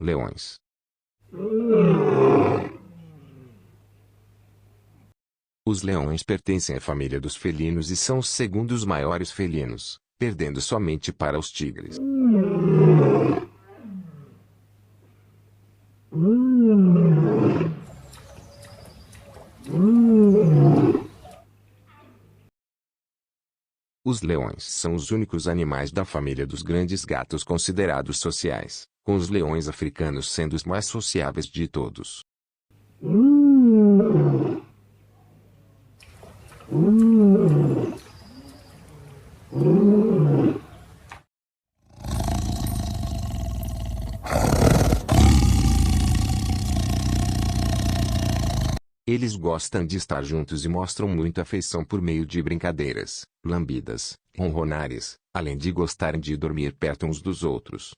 Leões. Os leões pertencem à família dos felinos e são os segundos maiores felinos, perdendo somente para os tigres. Os leões são os únicos animais da família dos grandes gatos considerados sociais, com os leões africanos sendo os mais sociáveis de todos. Eles gostam de estar juntos e mostram muita afeição por meio de brincadeiras, lambidas, ronronares, além de gostarem de dormir perto uns dos outros.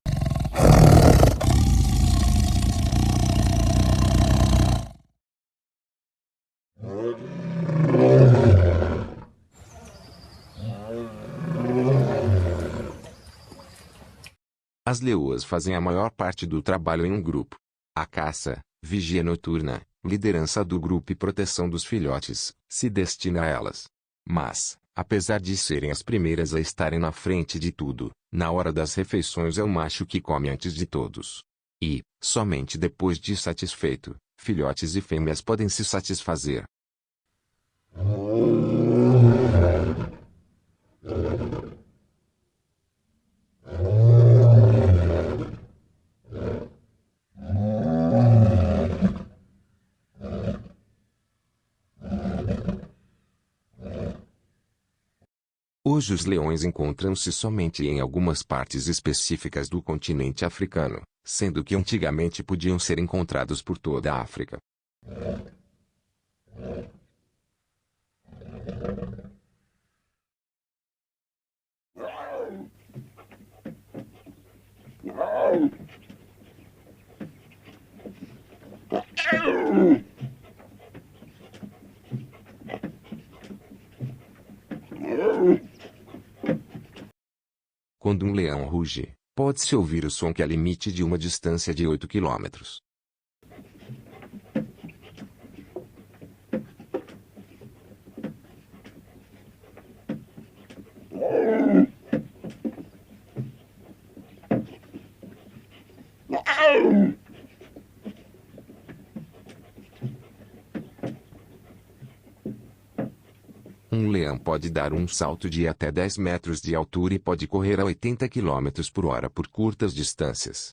As leoas fazem a maior parte do trabalho em um grupo. A caça, vigia noturna, liderança do grupo e proteção dos filhotes, se destina a elas. Mas, apesar de serem as primeiras a estarem na frente de tudo, na hora das refeições é o macho que come antes de todos. E, somente depois de satisfeito, filhotes e fêmeas podem se satisfazer. Hoje os leões encontram-se somente em algumas partes específicas do continente africano, sendo que antigamente podiam ser encontrados por toda a África. Quando um leão ruge, pode-se ouvir o som que é limite de uma distância de 8 quilômetros. Um leão pode dar um salto de até 10 metros de altura e pode correr a 80 km por hora por curtas distâncias.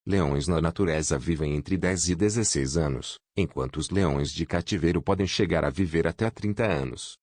Leões na natureza vivem entre 10 e 16 anos, enquanto os leões de cativeiro podem chegar a viver até 30 anos.